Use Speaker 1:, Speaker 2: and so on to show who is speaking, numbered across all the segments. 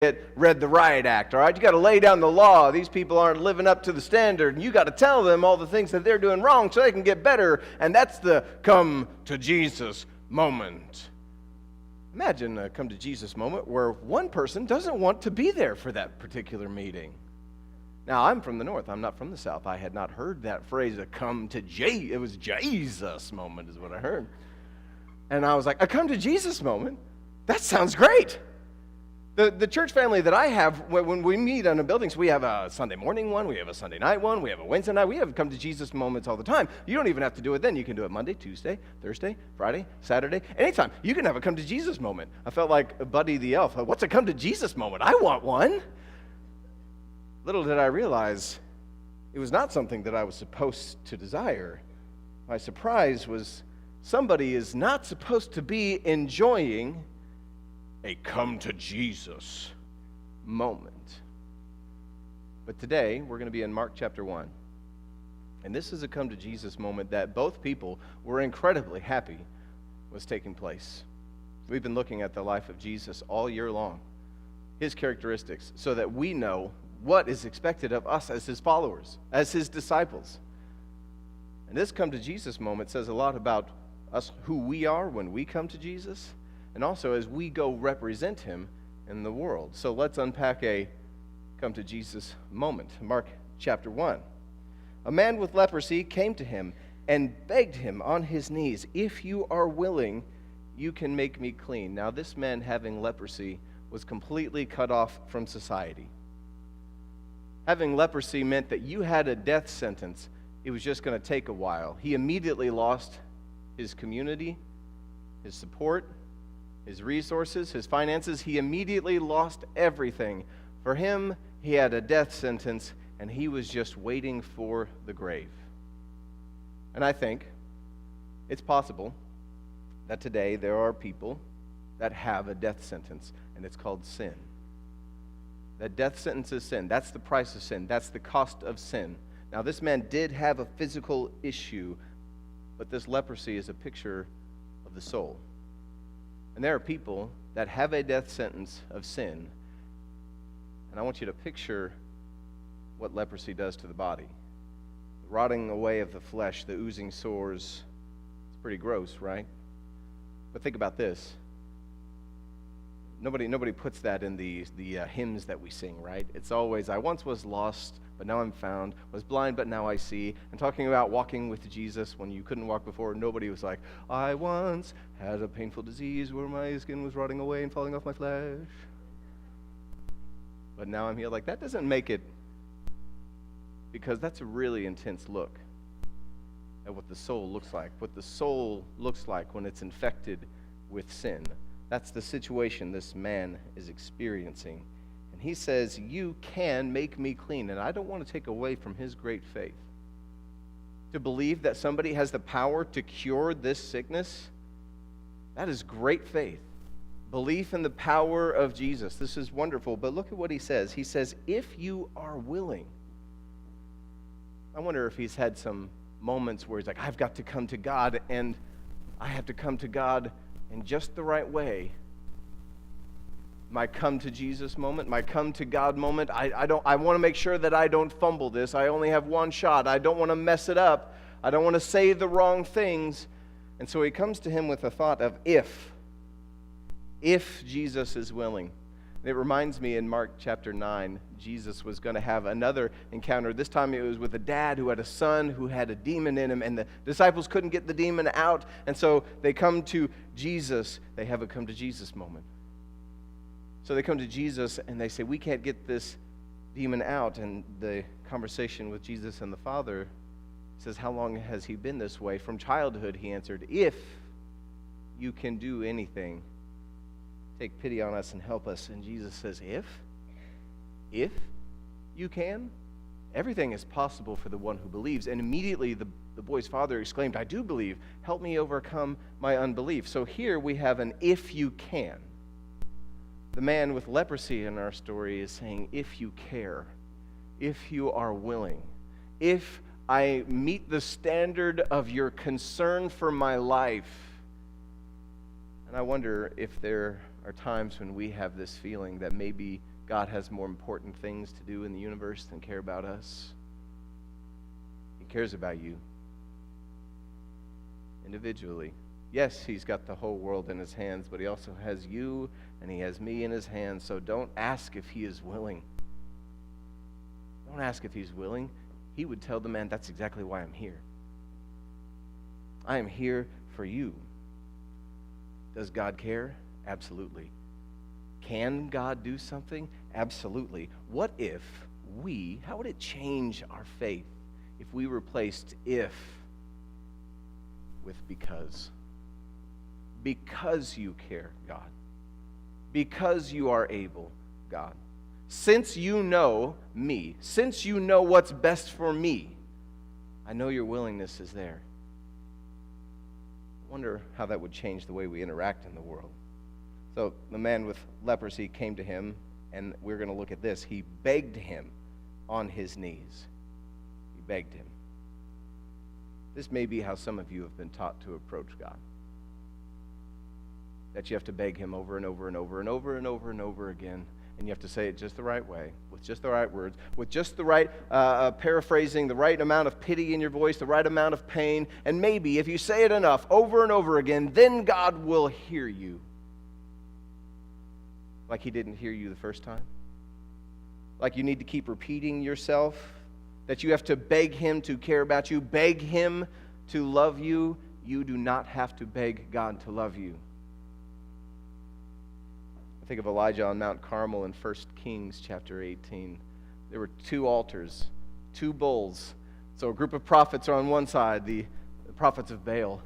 Speaker 1: read the riot act, all right? You got to lay down the law. These people aren't living up to the standard, and you got to tell them all the things that they're doing wrong so they can get better, and that's the come to Jesus moment. Imagine a come to Jesus moment where one person doesn't want to be there for that particular meeting. Now, I'm from the north. I'm not from the south. I had not heard that phrase, a come to Jesus. It was Jesus moment is what I heard. And I was like, a come to Jesus moment? That sounds great. The church family that I have, when we meet on the buildings, we have a Sunday morning one, we have a Sunday night one, we have a Wednesday night, we have come to Jesus moments all the time. You don't even have to do it then. You can do it Monday, Tuesday, Thursday, Friday, Saturday, anytime. You can have a come to Jesus moment. I felt like Buddy the Elf. What's a come to Jesus moment? I want one. Little did I realize it was not something that I was supposed to desire. My surprise was somebody is not supposed to be enjoying a come to Jesus moment. But today, we're going to be in Mark chapter 1. And this is a come to Jesus moment that both people were incredibly happy was taking place. We've been looking at the life of Jesus all year long, his characteristics, so that we know what is expected of us as his followers, as his disciples. And this come to Jesus moment says a lot about us, who we are when we come to Jesus, and also as we go represent him in the world. So let's unpack a come to Jesus moment. Mark chapter 1. A man with leprosy came to him and begged him on his knees, "If you are willing, you can make me clean." Now this man having leprosy was completely cut off from society. Having leprosy meant that you had a death sentence. It was just going to take a while. He immediately lost his community, his support, his resources, his finances. He immediately lost everything. For him, he had a death sentence, and he was just waiting for the grave. And I think it's possible that today there are people that have a death sentence, and it's called sin. That death sentence is sin. That's the price of sin. That's the cost of sin. Now, this man did have a physical issue, but this leprosy is a picture of the soul. And there are people that have a death sentence of sin, and I want you to picture what leprosy does to the body. The rotting away of the flesh, the oozing sores. It's pretty gross, right? But think about this. Nobody puts that in the hymns that we sing, right? It's always, I once was lost, but now I'm found, was blind, but now I see. And talking about walking with Jesus when you couldn't walk before, nobody was like, I once had a painful disease where my skin was rotting away and falling off my flesh, but now I'm healed. Like, that doesn't make it, because that's a really intense look at what the soul looks like. What the soul looks like when it's infected with sin. That's the situation this man is experiencing. And he says, you can make me clean. And I don't want to take away from his great faith. To believe that somebody has the power to cure this sickness, that is great faith. Belief in the power of Jesus. This is wonderful. But look at what he says. He says, if you are willing. I wonder if he's had some moments where he's like, I've got to come to God, and I have to come to God in just the right way. My come to Jesus moment, my come to God moment. I want to make sure that I don't fumble this. I only have one shot. I don't want to mess it up. I don't want to say the wrong things. And so he comes to him with a thought of if Jesus is willing. And it reminds me in Mark chapter 9, Jesus was going to have another encounter. This time it was with a dad who had a son who had a demon in him, and the disciples couldn't get the demon out, and so they come to Jesus. They have a come to Jesus moment. So they come to Jesus and they say, we can't get this demon out. And the conversation with Jesus and the Father says, how long has he been this way? From childhood, he answered, if you can do anything, take pity on us and help us. And Jesus says, if you can, everything is possible for the one who believes. And immediately the boy's father exclaimed, I do believe. Help me overcome my unbelief. So here we have an if you can. The man with leprosy in our story is saying, if you care, if you are willing, if I meet the standard of your concern for my life. And I wonder if there are times when we have this feeling that maybe God has more important things to do in the universe than care about us. He cares about you individually. Yes, he's got the whole world in his hands, but he also has you and he has me in his hands. So don't ask if he is willing. Don't ask if he's willing. He would tell the man, that's exactly why I'm here. I am here for you. Does God care? Absolutely. Can God do something? Absolutely. What if how would it change our faith if we replaced if with because? Because you care, God. Because you are able, God. Since you know me, since you know what's best for me, I know your willingness is there. I wonder how that would change the way we interact in the world. So the man with leprosy came to him, and we're going to look at this. He begged him on his knees. He begged him. This may be how some of you have been taught to approach God. That you have to beg him over and over and over and over and over and over again, and you have to say it just the right way, with just the right words, with just the right paraphrasing, the right amount of pity in your voice, the right amount of pain, and maybe if you say it enough over and over again, then God will hear you. Like he didn't hear you the first time? Like you need to keep repeating yourself? That you have to beg him to care about you, beg him to love you? You do not have to beg God to love you. Think of Elijah on Mount Carmel in 1 Kings chapter 18. There were 2 altars, 2 bulls. So a group of prophets are on one side, the prophets of Baal.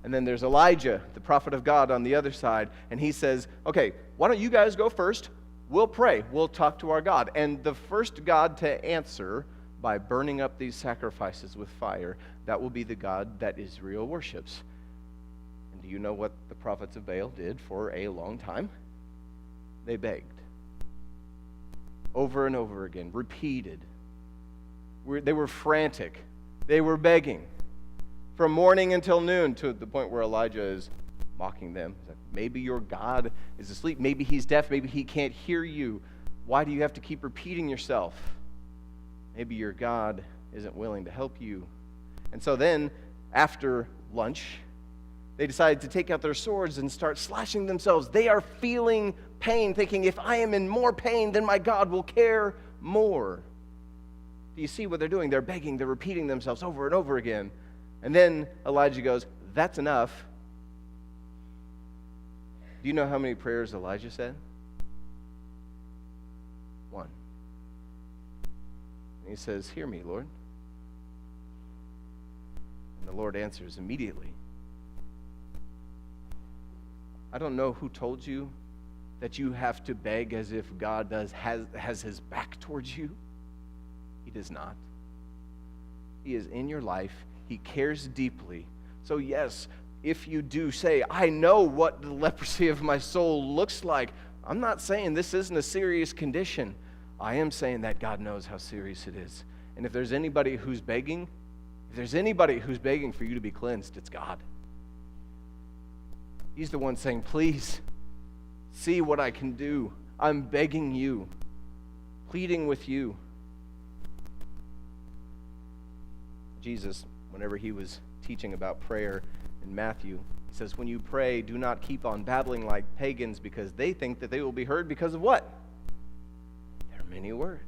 Speaker 1: And then there's Elijah, the prophet of God, on the other side. And he says, okay, why don't you guys go first? We'll pray. We'll talk to our God. And the first God to answer by burning up these sacrifices with fire, that will be the God that Israel worships. And do you know what the prophets of Baal did for a long time? They begged. Over and over again, repeated. They were frantic. They were begging. From morning until noon, to the point where Elijah is mocking them. Maybe your God is asleep. Maybe he's deaf. Maybe he can't hear you. Why do you have to keep repeating yourself? Maybe your God isn't willing to help you. And so then, after lunch, they decided to take out their swords and start slashing themselves. They are feeling pain, thinking, if I am in more pain, then my God will care more. Do you see what they're doing? They're begging, they're repeating themselves over and over again. And then Elijah goes, that's enough. Do you know how many prayers Elijah said? 1. And he says, hear me, Lord. And the Lord answers immediately. I don't know who told you that you have to beg as if God has his back towards you. He does not. He is in your life. He cares deeply. So yes, if you do say, I know what the leprosy of my soul looks like, I'm not saying this isn't a serious condition. I am saying that God knows how serious it is. And if there's anybody who's begging for you to be cleansed, it's God. He's the one saying, please, see what I can do. I'm begging you, pleading with you. Jesus, whenever he was teaching about prayer in Matthew, he says, when you pray, do not keep on babbling like pagans, because they think that they will be heard because of what? Their many words.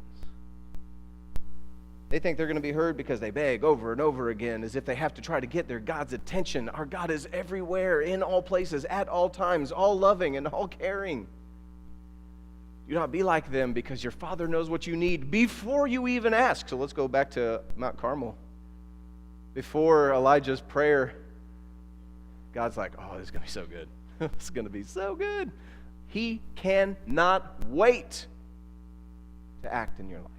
Speaker 1: They think they're going to be heard because they beg over and over again, as if they have to try to get their God's attention. Our God is everywhere, in all places, at all times, all loving and all caring. Do not be like them, because your Father knows what you need before you even ask. So let's go back to Mount Carmel. Before Elijah's prayer, God's like, oh, this is going to be so good. This is going to be so good. He cannot wait to act in your life.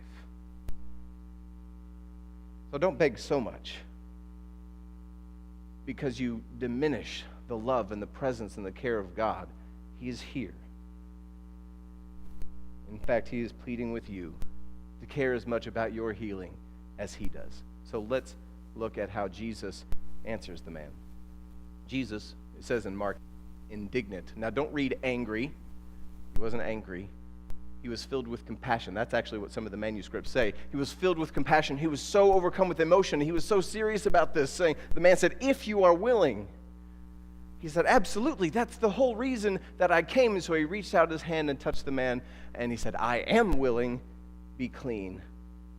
Speaker 1: So don't beg so much, because you diminish the love and the presence and the care of God. He is here. In fact, he is pleading with you to care as much about your healing as he does. So let's look at how Jesus answers the man. Jesus, it says in Mark, indignant. Now don't read angry. He wasn't angry. He was filled with compassion. That's actually what some of the manuscripts say. He was filled with compassion. He was so overcome with emotion. He was so serious about this, saying, the man said, if you are willing. He said, absolutely. That's the whole reason that I came. And so he reached out his hand and touched the man, and he said, I am willing, be clean.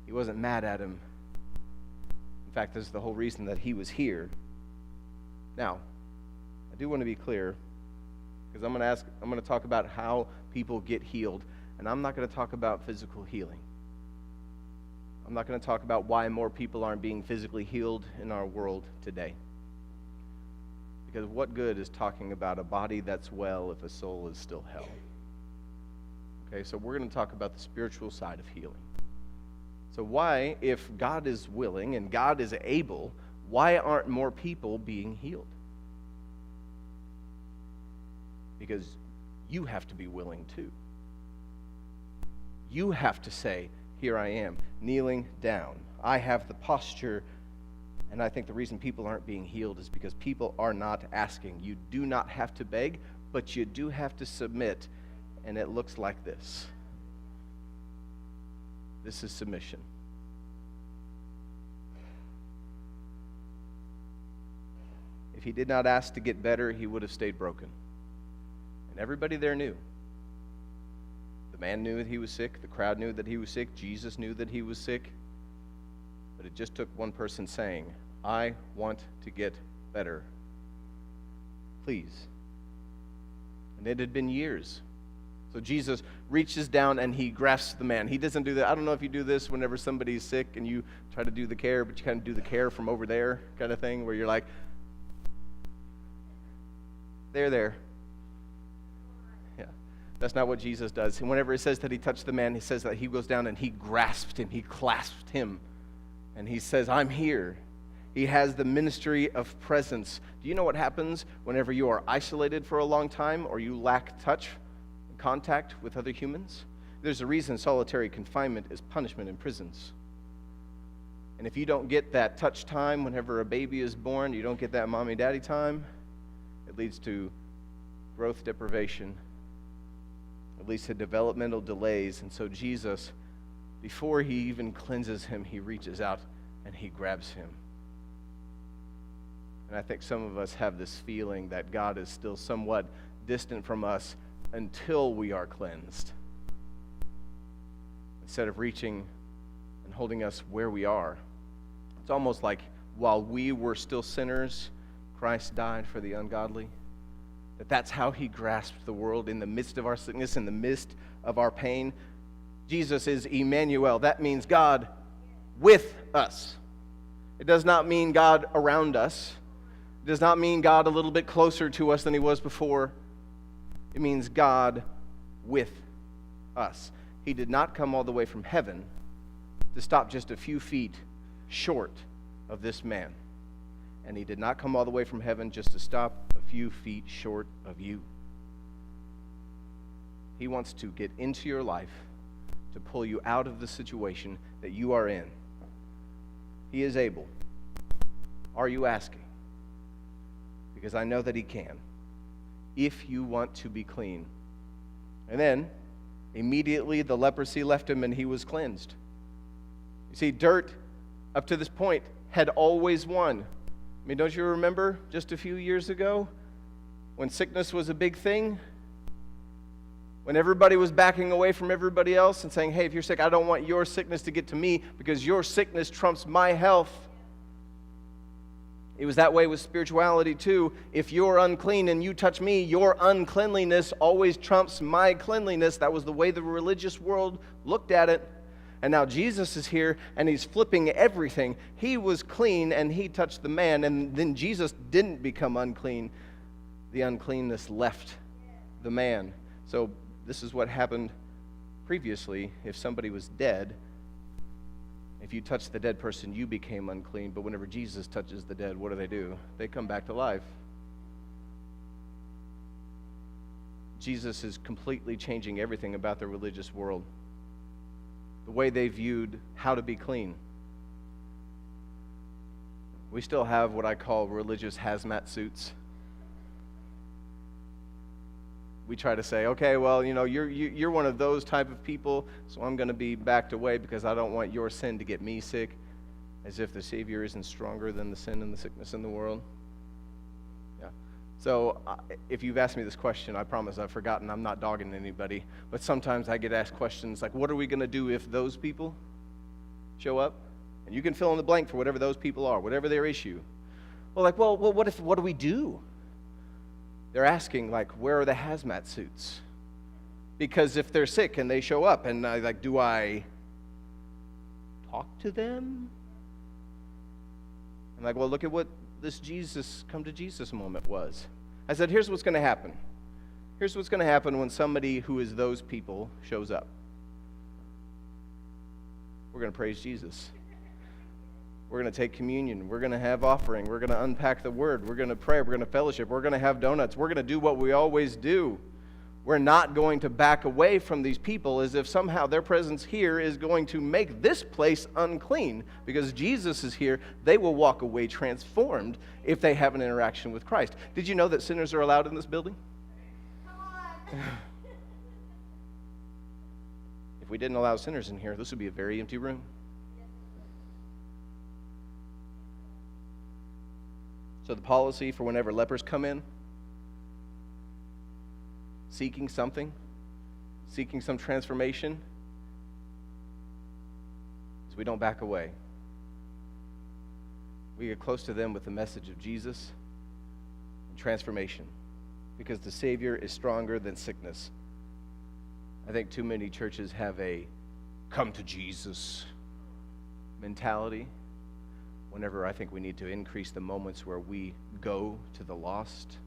Speaker 1: He wasn't mad at him. In fact, this is the whole reason that he was here. Now, I do want to be clear, because I'm going to talk about how people get healed. And I'm not going to talk about physical healing. I'm not going to talk about why more people aren't being physically healed in our world today. Because what good is talking about a body that's well if a soul is still hell? Okay, so we're going to talk about the spiritual side of healing. So why, if God is willing and God is able, why aren't more people being healed? Because you have to be willing too. You have to say, here I am, kneeling down. I have the posture, and I think the reason people aren't being healed is because people are not asking. You do not have to beg, but you do have to submit, and it looks like this. This is submission. If he did not ask to get better, he would have stayed broken. And everybody there knew. The man knew that he was sick. The crowd knew that he was sick. Jesus knew that he was sick. But it just took one person saying, I want to get better. Please. And it had been years. So Jesus reaches down and he grasps the man. He doesn't do that. I don't know if you do this whenever somebody's sick and you try to do the care, but you kind of do the care from over there kind of thing, where you're like, there. Yeah. That's not what Jesus does. And whenever it says that he touched the man, he says that he goes down and he grasped him, he clasped him, and he says, I'm here. He has the ministry of presence. Do you know what happens whenever you are isolated for a long time or you lack touch, contact with other humans? There's a reason solitary confinement is punishment in prisons. And if you don't get that touch time whenever a baby is born, you don't get that mommy daddy time, it leads to growth deprivation. It leads to developmental delays. And so Jesus, before he even cleanses him, he reaches out and he grabs him. And I think some of us have this feeling that God is still somewhat distant from us until we are cleansed. Instead of reaching and holding us where we are. It's almost like while we were still sinners, Christ died for the ungodly. That's how he grasped the world in the midst of our sickness, in the midst of our pain. Jesus is Emmanuel. That means God with us. It does not mean God around us. It does not mean God a little bit closer to us than he was before. It means God with us. He did not come all the way from heaven to stop just a few feet short of this man. And he did not come all the way from heaven just to stop a few feet short of you. He wants to get into your life to pull you out of the situation that you are in. He is able. Are you asking? Because I know that he can, if you want to be clean. And then, immediately the leprosy left him and he was cleansed. You see, dirt, up to this point, had always won. I mean, don't you remember just a few years ago when sickness was a big thing? When everybody was backing away from everybody else and saying, hey, if you're sick, I don't want your sickness to get to me because your sickness trumps my health. It was that way with spirituality too. If you're unclean and you touch me, your uncleanliness always trumps my cleanliness. That was the way the religious world looked at it. And now Jesus is here and he's flipping everything. He was clean and he touched the man, and then Jesus didn't become unclean. The uncleanness left the man. So this is what happened previously. If somebody was dead, if you touched the dead person, you became unclean. But whenever Jesus touches the dead, what do? They come back to life. Jesus is completely changing everything about the religious world. The way they viewed how to be clean. We still have what I call religious hazmat suits. we try to say, okay, well, you're one of those type of people, so I'm going to be backed away because I don't want your sin to get me sick, as if the Savior isn't stronger than the sin and the sickness in the world. Yeah. So if you've asked me this question, I promise I've forgotten. I'm not dogging anybody, but sometimes I get asked questions like, what are we going to do if those people show up? And you can fill in the blank for whatever those people are, whatever their issue. Well, what do we do? They're asking, where are the hazmat suits? Because if they're sick and they show up, and do I talk to them? I'm look at what this come to Jesus moment was. I said, here's what's going to happen. Here's what's going to happen when somebody who is those people shows up. We're going to praise Jesus. We're going to take communion. We're going to have offering. We're going to unpack the word. We're going to pray. We're going to fellowship. We're going to have donuts. We're going to do what we always do. We're not going to back away from these people as if somehow their presence here is going to make this place unclean. Because Jesus is here, they will walk away transformed if they have an interaction with Christ. Did you know that sinners are allowed in this building?
Speaker 2: Come on.
Speaker 1: If we didn't allow sinners in here, this would be a very empty room. So the policy for whenever lepers come in, seeking something, seeking some transformation, is we don't back away. We get close to them with the message of Jesus and transformation, because the Savior is stronger than sickness. I think too many churches have a come to Jesus mentality, whenever I think we need to increase the moments where we go to the lost.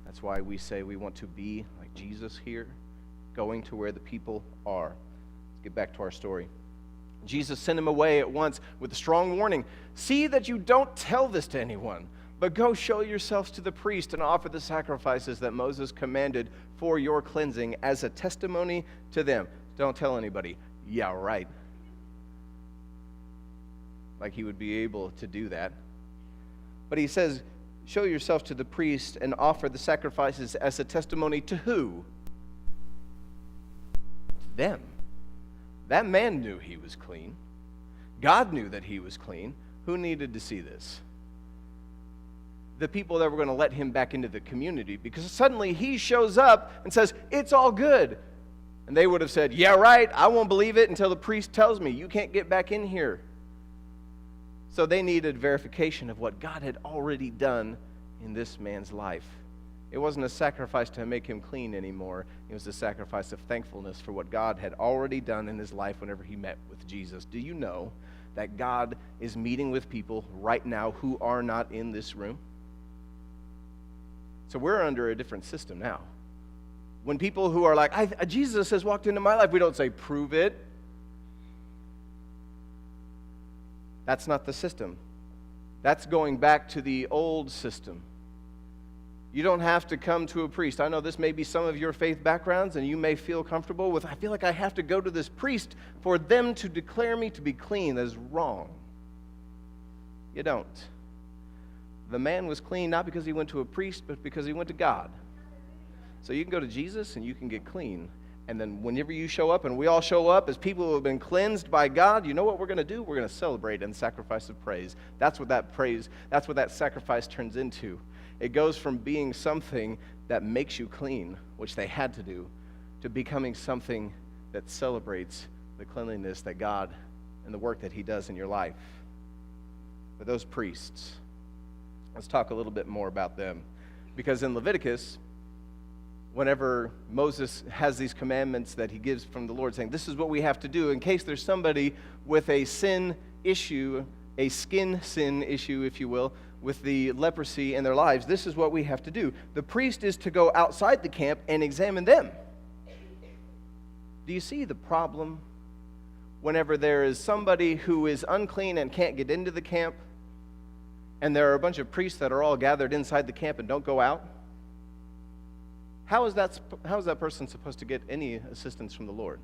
Speaker 1: That's why we say we want to be like Jesus here, going to where the people are. Let's get back to our story. Jesus sent him away at once with a strong warning. See that you don't tell this to anyone, but go show yourselves to the priest and offer the sacrifices that Moses commanded for your cleansing as a testimony to them. Don't tell anybody. Yeah, right. Like he would be able to do that. But he says, show yourself to the priest and offer the sacrifices as a testimony to who? To them. That man knew he was clean. God knew that he was clean. Who needed to see this? The people that were going to let him back into the community, because suddenly he shows up and says, it's all good. And they would have said, yeah, right, I won't believe it until the priest tells me. You can't get back in here. So they needed verification of what God had already done in this man's life. It wasn't a sacrifice to make him clean anymore. It was a sacrifice of thankfulness for what God had already done in his life whenever he met with Jesus. Do you know that God is meeting with people right now who are not in this room? So we're under a different system now. When people who are like, Jesus has walked into my life, we don't say, prove it. That's not the system. That's going back to the old system. You don't have to come to a priest. I know this may be some of your faith backgrounds, and you may feel comfortable with, I feel like I have to go to this priest for them to declare me to be clean. That is wrong. You don't. The man was clean not because he went to a priest, but because he went to God. So you can go to Jesus and you can get clean. And then whenever you show up, and we all show up as people who have been cleansed by God, you know what we're going to do? We're going to celebrate and sacrifice of praise. That's what that sacrifice turns into. It goes from being something that makes you clean, which they had to do, to becoming something that celebrates the cleanliness that God and the work that he does in your life. But those priests, let's talk a little bit more about them. Because in Leviticus, whenever Moses has these commandments that he gives from the Lord saying, this is what we have to do in case there's somebody with a sin issue, a skin sin issue, if you will, with the leprosy in their lives, this is what we have to do. The priest is to go outside the camp and examine them. Do you see the problem whenever there is somebody who is unclean and can't get into the camp, and there are a bunch of priests that are all gathered inside the camp and don't go out? How is that person supposed to get any assistance from the Lord?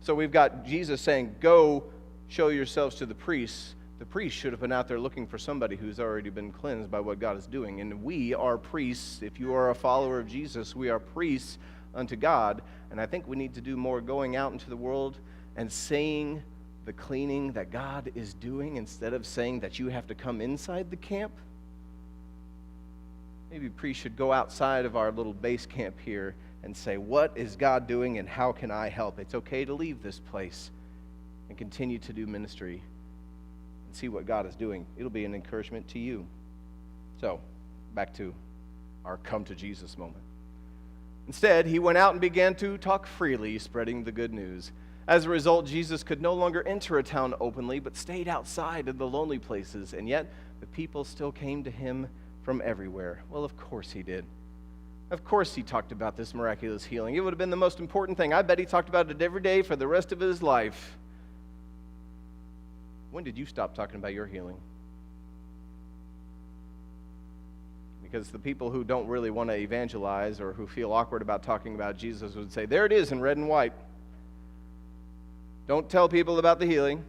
Speaker 1: So we've got Jesus saying, go show yourselves to the priests. The priest should have been out there looking for somebody who's already been cleansed by what God is doing. And we are priests. If you are a follower of Jesus, we are priests unto God. And I think we need to do more going out into the world and saying the cleaning that God is doing instead of saying that you have to come inside the camp. Maybe priests should go outside of our little base camp here and say, what is God doing and how can I help? It's okay to leave this place and continue to do ministry and see what God is doing. It'll be an encouragement to you. So, back to our come to Jesus moment. Instead, he went out and began to talk freely, spreading the good news. As a result, Jesus could no longer enter a town openly, but stayed outside in the lonely places, and yet the people still came to him from everywhere. Well, of course he did. Of course he talked about this miraculous healing. It would have been the most important thing. I bet he talked about it every day for the rest of his life. When did you stop talking about your healing? Because the people who don't really want to evangelize or who feel awkward about talking about Jesus would say, there it is in red and white. Don't tell people about the healing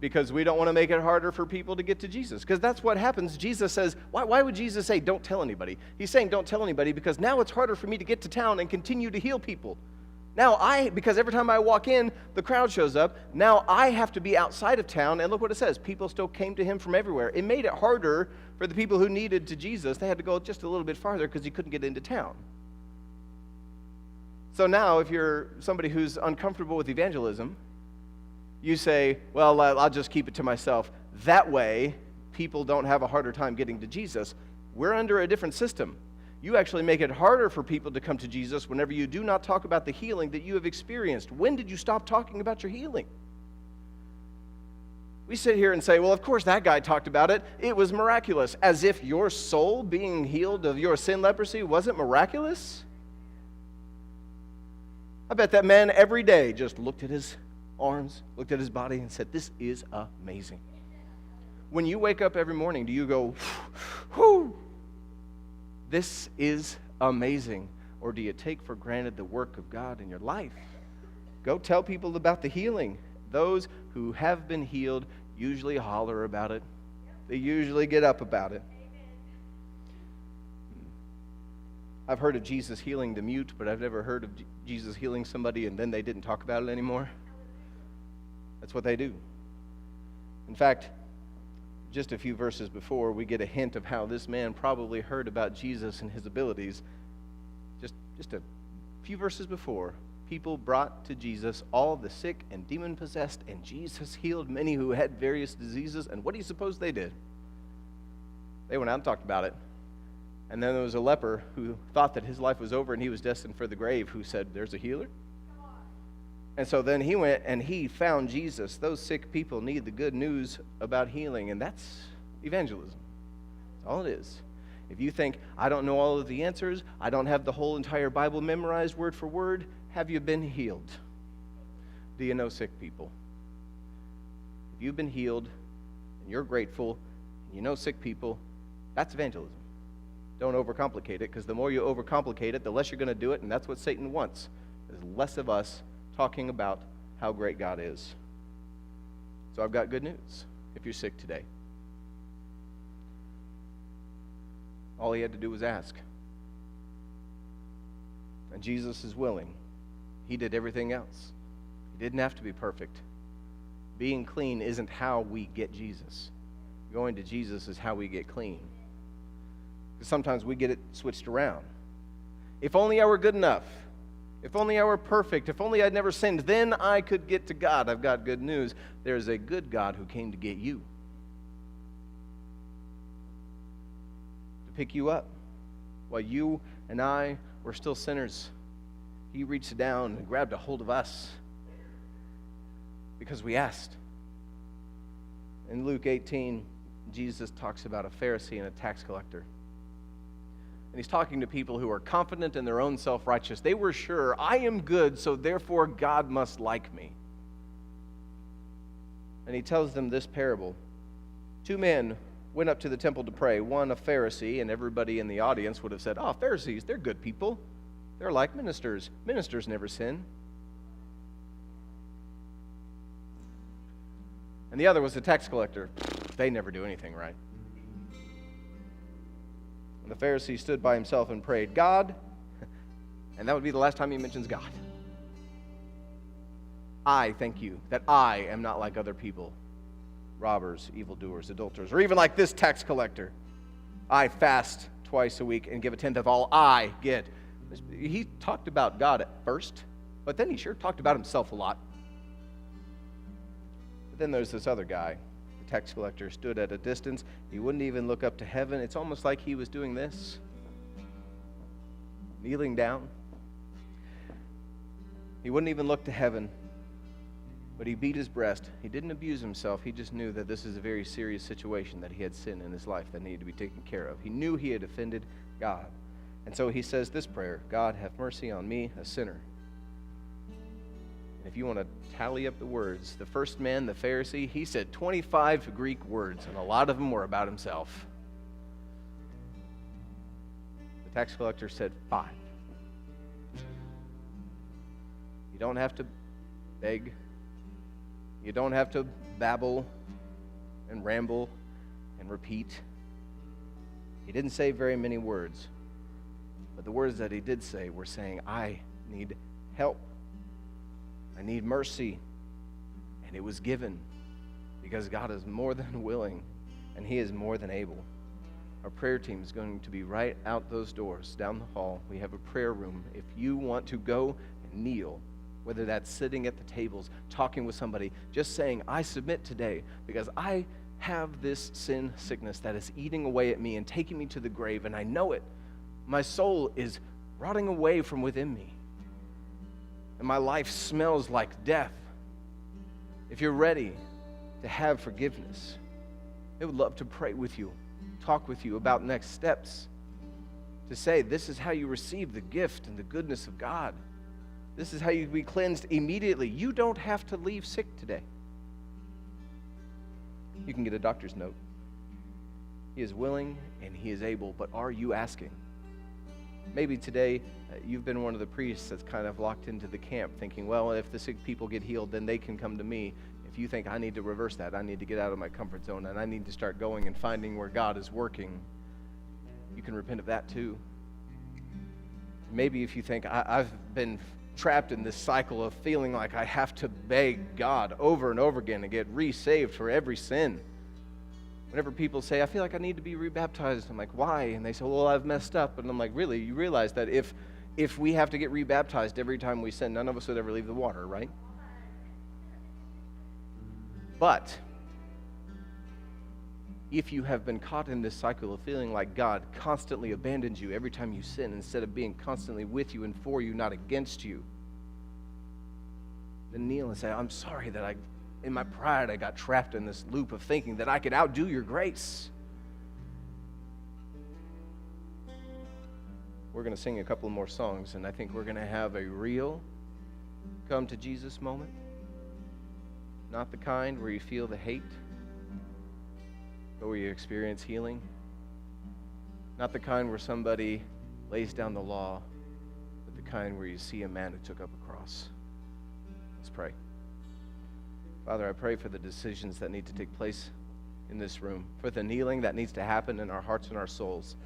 Speaker 1: because we don't want to make it harder for people to get to Jesus. Because that's what happens. Jesus says, why would Jesus say, don't tell anybody? He's saying, don't tell anybody because now it's harder for me to get to town and continue to heal people. Now because every time I walk in, the crowd shows up. Now I have to be outside of town. And look what it says. People still came to him from everywhere. It made it harder for the people who needed to Jesus. They had to go just a little bit farther because he couldn't get into town. So now if you're somebody who's uncomfortable with evangelism, you say, well, I'll just keep it to myself. That way, people don't have a harder time getting to Jesus. We're under a different system. You actually make it harder for people to come to Jesus whenever you do not talk about the healing that you have experienced. When did you stop talking about your healing? We sit here and say, well, of course that guy talked about it. It was miraculous. As if your soul being healed of your sin leprosy wasn't miraculous? I bet that man every day just looked at his arms, looked at his body, and said, this is amazing. When you wake up every morning, do you go, whew, this is amazing? Or do you take for granted the work of God in your life? Go tell people about the healing. Those who have been healed usually holler about it. They usually get up about it. I've heard of Jesus healing the mute, but I've never heard of Jesus healing somebody and then they didn't talk about it anymore. That's what they do. In fact, just a few verses before, we get a hint of how this man probably heard about Jesus and his abilities. Just a few verses before, people brought to Jesus all the sick and demon-possessed, and Jesus healed many who had various diseases. And what do you suppose they did? They went out and talked about it. And then there was a leper who thought that his life was over and he was destined for the grave, who said, there's a healer? And so then he went and he found Jesus. Those sick people need the good news about healing, and that's evangelism. That's all it is. If you think, I don't know all of the answers, I don't have the whole entire Bible memorized word for word, have you been healed? Do you know sick people? If you've been healed and you're grateful and you know sick people, that's evangelism. Don't overcomplicate it, because the more you overcomplicate it, the less you're going to do it, and that's what Satan wants. There's less of us talking about how great God is. So I've got good news if you're sick today. All he had to do was ask. And Jesus is willing. He did everything else. He didn't have to be perfect. Being clean isn't how we get Jesus. Going to Jesus is how we get clean. Because sometimes we get it switched around. If only I were good enough. If only I were perfect. If only I'd never sinned, then I could get to God. I've got good news. There's a good God who came to get you. To pick you up. While you and I were still sinners, he reached down and grabbed a hold of us because we asked. In Luke 18, Jesus talks about a Pharisee and a tax collector. And he's talking to people who are confident in their own self-righteous. They were sure, I am good, so therefore God must like me. And he tells them this parable. 2 men went up to the temple to pray, one a Pharisee, and everybody in the audience would have said, oh, Pharisees, they're good people. They're like ministers. Ministers never sin. And the other was the tax collector. They never do anything right. And the Pharisee stood by himself and prayed, God, and that would be the last time he mentions God. I thank you that I am not like other people, robbers, evildoers, adulterers, or even like this tax collector. I fast twice a week and give a tenth of all I get. He talked about God at first, but then he sure talked about himself a lot. But then there's this other guy. The tax collector stood at a distance. He wouldn't even look up to heaven. It's almost like he was doing this, kneeling down. He wouldn't even look to heaven, but he beat his breast. He didn't abuse himself. He just knew that this is a very serious situation, that he had sin in his life that needed to be taken care of. He knew he had offended God. And so he says this prayer, God, have mercy on me, a sinner. And if you want to tally up the words, the first man, the Pharisee, he said 25 Greek words, and a lot of them were about himself. The tax collector said 5. You don't have to beg. You don't have to babble and ramble and repeat. He didn't say very many words, but the words that he did say were saying, I need help. I need mercy. And it was given because God is more than willing and he is more than able. Our prayer team is going to be right out those doors, down the hall. We have a prayer room. If you want to go and kneel, whether that's sitting at the tables, talking with somebody, just saying, I submit today because I have this sin sickness that is eating away at me and taking me to the grave, and I know it. My soul is rotting away from within me, and my life smells like death. If you're ready to have forgiveness, I would love to pray with you, talk with you about next steps, to say this is how you receive the gift and the goodness of God. This is how you be cleansed immediately. You don't have to leave sick today. You can get a doctor's note. He is willing and he is able, but are you asking? Maybe today you've been one of the priests that's kind of locked into the camp thinking, well, if the sick people get healed, then they can come to me. If you think I need to reverse that, I need to get out of my comfort zone and I need to start going and finding where God is working, you can repent of that too. Maybe if you think I've been trapped in this cycle of feeling like I have to beg God over and over again to get re-saved for every sin. Whenever people say, I feel like I need to be rebaptized, I'm like, why? And they say, well, I've messed up. And I'm like, really? You realize that if we have to get rebaptized every time we sin, none of us would ever leave the water, right? But if you have been caught in this cycle of feeling like God constantly abandons you every time you sin instead of being constantly with you and for you, not against you, then kneel and say, I'm sorry that in my pride I got trapped in this loop of thinking that I could outdo your grace. We're going to sing a couple more songs, and I think we're going to have a real come to Jesus moment. Not the kind where you feel the hate, but where you experience healing. Not the kind where somebody lays down the law, but the kind where you see a man who took up a cross. Let's pray. Father, I pray for the decisions that need to take place in this room, for the kneeling that needs to happen in our hearts and our souls.